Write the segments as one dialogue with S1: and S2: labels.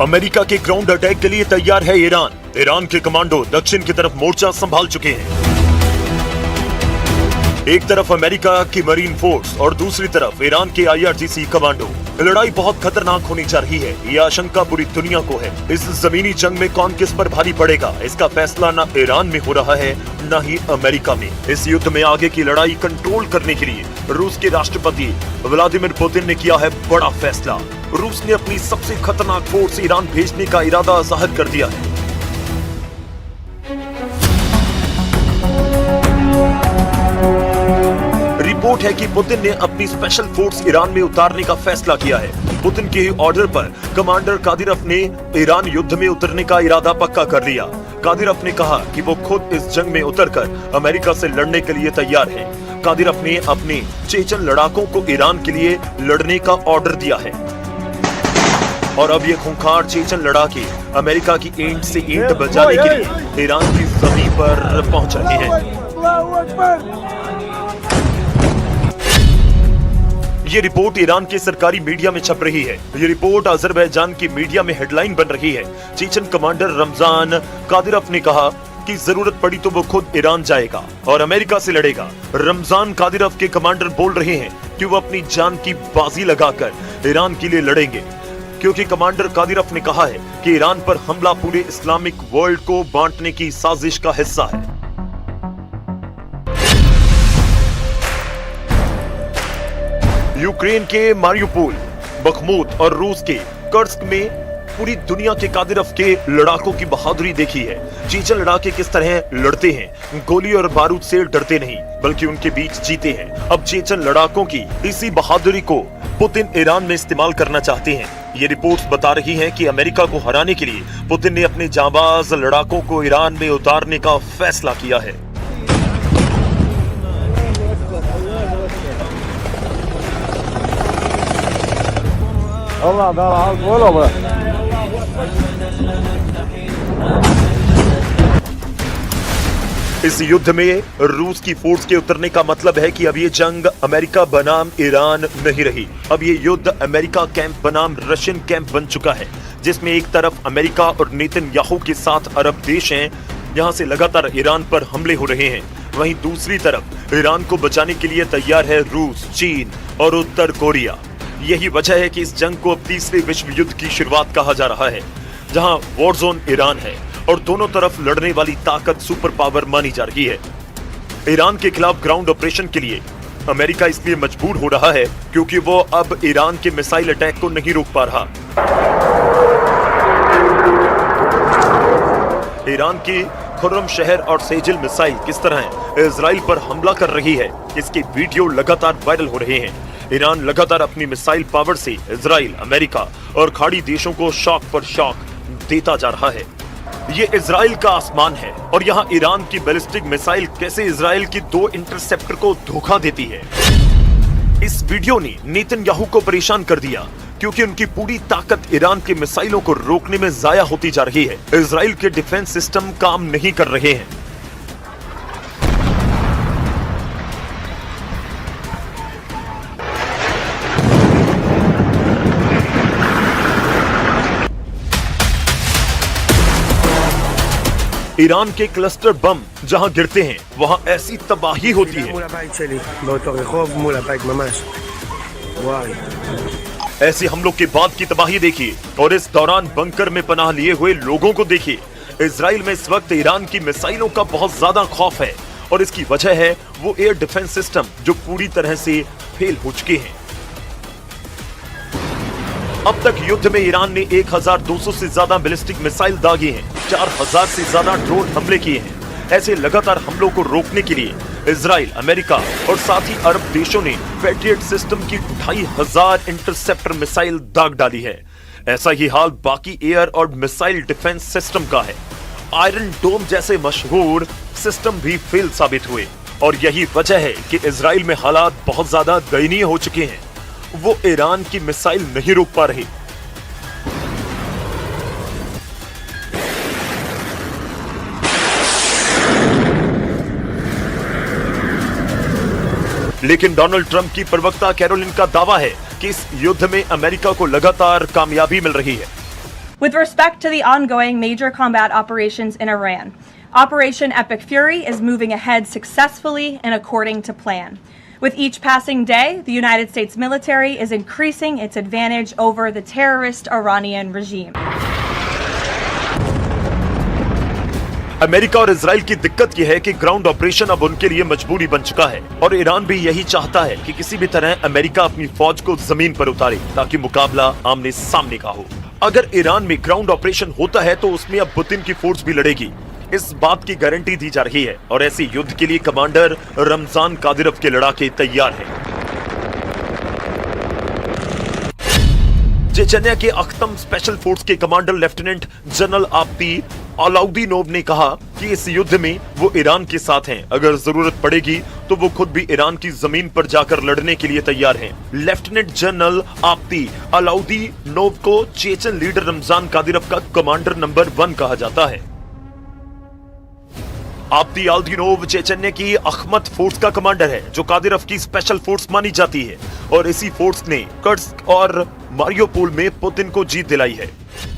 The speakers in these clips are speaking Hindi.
S1: अमेरिका के ग्राउंड अटैक के लिए तैयार है ईरान। ईरान के कमांडो दक्षिण की तरफ मोर्चा संभाल चुके हैं। एक तरफ अमेरिका की मरीन फोर्स और दूसरी तरफ ईरान के IRGC कमांडो। लड़ाई बहुत खतरनाक होने जा रही है, यह आशंका पूरी दुनिया को है। इस जमीनी जंग में कौन किस पर भारी पड़ेगा, इसका फैसला न ईरान में हो रहा है न ही अमेरिका में। इस युद्ध में आगे की लड़ाई कंट्रोल करने के लिए रूस के राष्ट्रपति व्लादिमीर पुतिन ने किया है बड़ा फैसला। रूस ने अपनी सबसे खतरनाक फोर्स ईरान भेजने का इरादा जाहिर कर दिया है। रिपोर्ट है कि पुतिन ने अपनी स्पेशल फोर्स ईरान में उतारने का फैसला किया है। पुतिन के ऑर्डर पर कमांडर कादिरोव ने ईरान युद्ध में उतरने का इरादा पक्का कर लिया। कादिरोव ने कहा कि वो खुद इस जंग में उतरकर अमेरिका से लड़ने के लिए तैयार है। कादिरोव ने अपने चेचन लड़ाकों को ईरान के लिए लड़ने का ऑर्डर दिया है और अब ये खूंखार चेचन लड़ाके अमेरिका की ईंट से ईंट बजाने के लिए ईरान की जमीन पर पहुंच रहे हैं। ये रिपोर्ट ईरान के सरकारी मीडिया में छप रही है। ये रिपोर्ट अजरबैजान की मीडिया में हेडलाइन बन रही है। चेचन कमांडर रमजान कादिरोव ने कहा कि जरूरत पड़ी तो वो खुद ईरान जाएगा और अमेरिका से लड़ेगा। रमजान कादिरोव के कमांडर बोल रहे हैं कि वो अपनी जान की बाजी लगाकर ईरान के लिए लड़ेंगे, क्योंकि कमांडर कादिरोव ने कहा है कि ईरान पर हमला पूरे इस्लामिक वर्ल्ड को बांटने की साजिश का हिस्सा है। यूक्रेन के मारियुपोल, बखमुत और रूस के कर्स्क में पूरी दुनिया के कादिरोव के लड़ाकों की बहादुरी देखी है। चेचन लड़ाके किस तरह लड़ते हैं, गोली और बारूद से डरते नहीं बल्कि उनके बीच जीते हैं। अब चेचन लड़ाकों की इसी बहादुरी को पुतिन ईरान में इस्तेमाल करना चाहते हैं। ये रिपोर्ट्स बता रही हैं कि अमेरिका को हराने के लिए पुतिन ने अपने जांबाज लड़ाकों को ईरान में उतारने का फैसला किया है। इस युद्ध में रूस की फोर्स के उतरने का मतलब है कि अब ये जंग अमेरिका बनाम ईरान नहीं रही। अब ये युद्ध अमेरिका कैंप बनाम रशियन कैंप बन चुका है, जिसमें एक तरफ अमेरिका और नेतन्याहू के साथ अरब देश हैं, यहां से लगातार ईरान पर हमले हो रहे हैं। वहीं दूसरी तरफ ईरान को बचाने के लिए तैयार है रूस, चीन और उत्तर कोरिया। यही वजह है कि इस जंग को अब तीसरे विश्व युद्ध की शुरुआत कहा जा रहा है, जहां वॉर जोन ईरान है और दोनों तरफ लड़ने वाली ताकत सुपर पावर मानी जा रही है। ईरान के खिलाफ ग्राउंड ऑपरेशन के लिए अमेरिका इसलिए मजबूर हो रहा है क्योंकि वो अब ईरान के मिसाइल अटैक को नहीं रोक पा रहा। ईरान की खुर्रम शहर और सेजिल मिसाइल किस तरह इजराइल पर हमला कर रही है, इसके वीडियो लगातार वायरल हो रहे हैं। ईरान लगातार अपनी मिसाइल पावर से इजराइल, अमेरिका और खाड़ी देशों को शॉक पर शॉक देता जा रहा है। ये इजराइल का आसमान है और यहाँ ईरान की बैलिस्टिक मिसाइल कैसे इजराइल की 2 इंटरसेप्टर को धोखा देती है। इस वीडियो ने नेतन्याहू को परेशान कर दिया क्योंकि उनकी पूरी ताकत ईरान के मिसाइलों को रोकने में जाया होती जा रही है। इजराइल के डिफेंस सिस्टम काम नहीं कर रहे हैं। ईरान के क्लस्टर बम जहां गिरते हैं वहां ऐसी तबाही होती है। ऐसे हमलों के बाद की तबाही देखिए और इस दौरान बंकर में पनाह लिए हुए लोगों को देखिए। इजराइल में इस वक्त ईरान की मिसाइलों का बहुत ज्यादा खौफ है और इसकी वजह है वो एयर डिफेंस सिस्टम जो पूरी तरह से फेल हो चुके हैं। अब तक युद्ध में ईरान ने 1200 से ज्यादा बैलिस्टिक मिसाइल दागे हैं, 4000 से ज्यादा ड्रोन हमले किए हैं। ऐसे लगातार हमलों को रोकने के लिए इजराइल, अमेरिका और साथ ही अरब देशों ने पैट्रियट सिस्टम की 2500 इंटरसेप्टर मिसाइल दाग डाली है। ऐसा ही हाल बाकी एयर और मिसाइल डिफेंस सिस्टम का है। आयरन डोम जैसे मशहूर सिस्टम भी फेल साबित हुए और यही वजह है कि इजराइल में हालात बहुत ज्यादा दयनीय हो चुके हैं। वो ईरान की मिसाइल नहीं रोक पा रहे। लेकिन डोनाल्ड ट्रंप की प्रवक्ता कैरोलिन का दावा है कि इस युद्ध में अमेरिका को लगातार कामयाबी मिल रही है।
S2: With respect to the ongoing major combat operations in Iran, Operation Epic Fury is moving ahead successfully and according to plan. With each passing day, the United States military is increasing its advantage over the terrorist Iranian regime.
S1: America और इजराइल की दिक्कत यह है कि ग्राउंड ऑपरेशन अब उनके लिए मजबूरी बन चुका है और ईरान भी यही चाहता है कि किसी भी तरह अमेरिका अपनी फौज को जमीन पर उतारे ताकि मुकाबला आमने सामने का हो। अगर ईरान में ग्राउंड ऑपरेशन होता है तो उसमें अब पुतिन की फोर्स भी लड़ेगी, इस बात की गारंटी दी जा रही है और ऐसे युद्ध के लिए कमांडर रमजान कादिरव के लड़ाके तैयार हैं। चेचन्या के अख्तम स्पेशल फोर्स के कमांडर लेफ्टिनेंट जनरल आब्दी अलाउद्दीनोव ने कहा कि इस युद्ध में वो ईरान के साथ हैं। अगर जरूरत पड़ेगी तो वो खुद भी ईरान की जमीन पर जाकर लड़ने के लिए तैयार हैं। लेफ्टिनेंट जनरल आब्दी अलाउद्दीनोव को चेचन लीडर रमजान कादिरव का कमांडर नंबर 1 कहा जाता है। आब्दी अलाउद्दीनोव चेचन्या की अखमत फोर्स का कमांडर है जो कादिरव की स्पेशल फोर्स मानी जाती है और इसी फोर्स ने कर्स्क और मारियोपोल में पुतिन को जीत दिलाई है।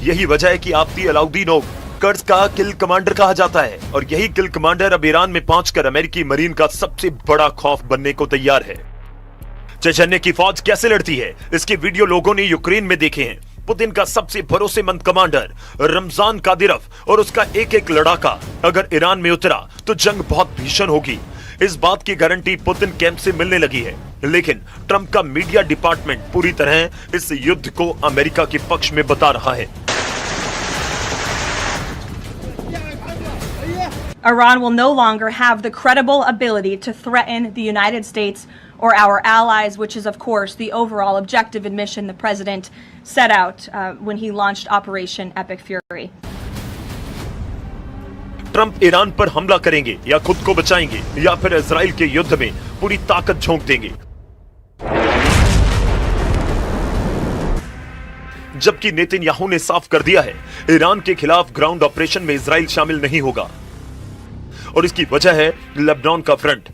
S1: यही वजह है कि आब्दी अलाउद्दीनोव कर्स्क का किल कमांडर कहा जाता है और यही किल कमांडर अब ईरान में पहुंचकर अमेरिकी मरीन का सबसे बड़ा खौफ बनने को तैयार है। चेचन्या की फौज कैसे लड़ती है, इसके वीडियो लोगों ने यूक्रेन में देखे हैं। पुतिन का सबसे भरोसेमंद कमांडर रमजान कादिरव और उसका एक एक लड़ाका अगर ईरान में उतरा तो जंग बहुत भीषण होगी। इस बात की गारंटी पुतिन कैंप से मिलने लगी है, लेकिन ट्रंप का मीडिया डिपार्टमेंट पूरी तरह इस युद्ध को अमेरिका के पक्ष में बता रहा है।
S2: Iran will no longer have the credible ability to threaten the United States or our allies, which is, of course, the overall objective and mission the president set out when he launched Operation Epic Fury.
S1: Trump Iran पर हमला करेंगे या खुद को बचाएंगे या फिर इजराइल के युद्ध में पूरी ताकत झोंक देंगे। जबकि नेतन्याहू ने साफ कर दिया है ईरान के खिलाफ ग्राउंड ऑपरेशन में इजराइल शामिल नहीं होगा और इसकी वजह है लेबनान का फ्रंट।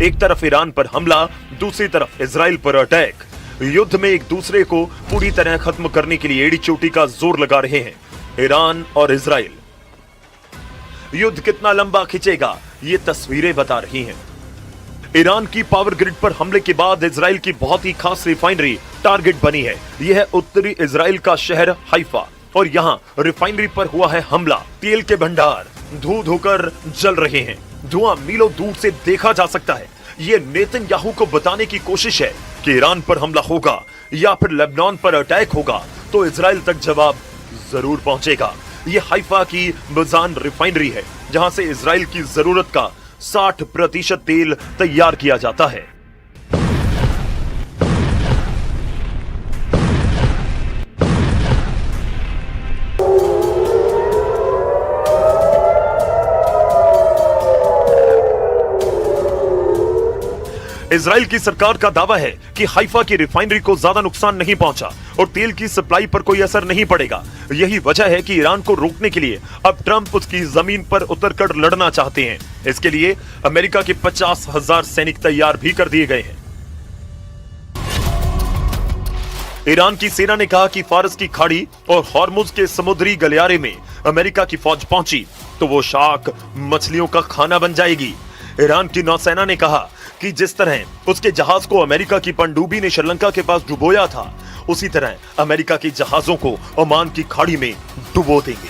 S1: एक तरफ ईरान पर हमला, दूसरी तरफ इजराइल पर अटैक। युद्ध में एक दूसरे को पूरी तरह खत्म करने के लिए एड़ी चोटी का जोर लगा रहे हैं ईरान और इजराइल। युद्ध कितना लंबा खिंचेगा ये तस्वीरें बता रही हैं। ईरान की पावर ग्रिड पर हमले के बाद इजराइल की बहुत ही खास रिफाइनरी टारगेट बनी है। यह है उत्तरी इजराइल का शहर हाइफा और यहां रिफाइनरी पर हुआ है हमला। तेल के भंडार धू धोकर जल रहे हैं, धुआं मीलों दूर से देखा जा सकता है। ये नेतन्याहू को बताने की कोशिश है कि ईरान पर हमला होगा या फिर लेबनान पर अटैक होगा तो इजराइल तक जवाब जरूर पहुंचेगा। ये हाइफा की मजान रिफाइनरी है जहां से इजराइल की जरूरत का 60% तेल तैयार किया जाता है। इजराइल की सरकार का दावा है कि हाइफा की रिफाइनरी को ज्यादा नुकसान नहीं पहुंचा और तेल की सप्लाई पर कोई असर नहीं पड़ेगा। यही वजह है कि ईरान को रोकने के लिए अब ट्रंप उसकी जमीन पर उतरकर लड़ना चाहते हैं। इसके लिए अमेरिका के 50,000 सैनिक तैयार भी कर दिए गए हैं। ईरान की सेना ने कहा कि फारस की खाड़ी और हॉर्मुज के समुद्री गलियारे में अमेरिका की फौज पहुंची तो वो शार्क मछलियों का खाना बन जाएगी। ईरान की नौसेना ने कहा कि जिस तरह उसके जहाज को अमेरिका की पनडुब्बी ने श्रीलंका के पास डुबोया था उसी तरह अमेरिका के जहाजों को ओमान की खाड़ी में डुबो देंगे।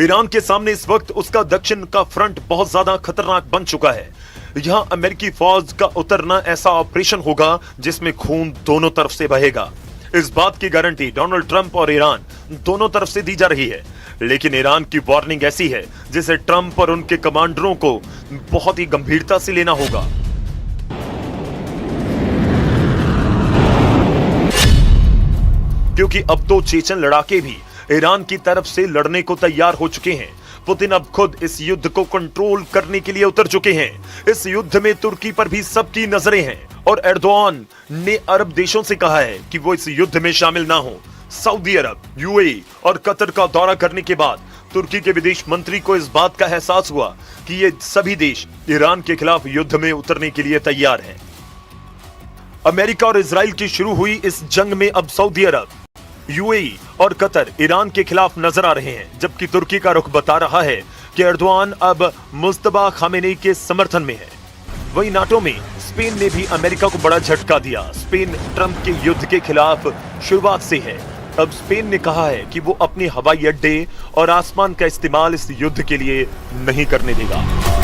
S1: ईरान के सामने इस वक्त उसका दक्षिण का फ्रंट बहुत ज्यादा खतरनाक बन चुका है। यहां अमेरिकी फौज का उतरना ऐसा ऑपरेशन होगा जिसमें खून दोनों तरफ से बहेगा। इस बात की गारंटी डोनाल्ड ट्रंप और ईरान दोनों तरफ से दी जा रही है, लेकिन ईरान की वार्निंग ऐसी है जिसे ट्रंप और उनके कमांडरों को बहुत ही गंभीरता से लेना होगा। क्योंकि अब तो चेचन लड़ाके भी ईरान की तरफ से लड़ने को तैयार हो चुके हैं। पुतिन अब खुद इस युद्ध को कंट्रोल करने के लिए उतर चुके हैं। इस युद्ध में तुर्की पर भी सबकी नजरें हैं और एर्दोआन ने अरब देशों से कहा है कि वो इस युद्ध में शामिल ना हो। सऊदी अरब, यूएई और कतर का दौरा करने के बाद तुर्की के विदेश मंत्री को इस बात का एहसास हुआ कि ये सभी देश ईरान के खिलाफ युद्ध में उतरने के लिए तैयार हैं। अमेरिका और इजराइल की शुरू हुई इस जंग में अब सऊदी अरब, यूएई और कतर ईरान के खिलाफ नजर आ रहे हैं, जबकि तुर्की का रुख बता रहा है कि एर्दोआन अब मुस्तफा खामेनेई के समर्थन में है। वहीं नाटो में स्पेन ने भी अमेरिका को बड़ा झटका दिया। स्पेन ट्रंप के युद्ध के खिलाफ शुरुआत से है। अब स्पेन ने कहा है कि वो अपने हवाई अड्डे और आसमान का इस्तेमाल इस युद्ध के लिए नहीं करने देगा।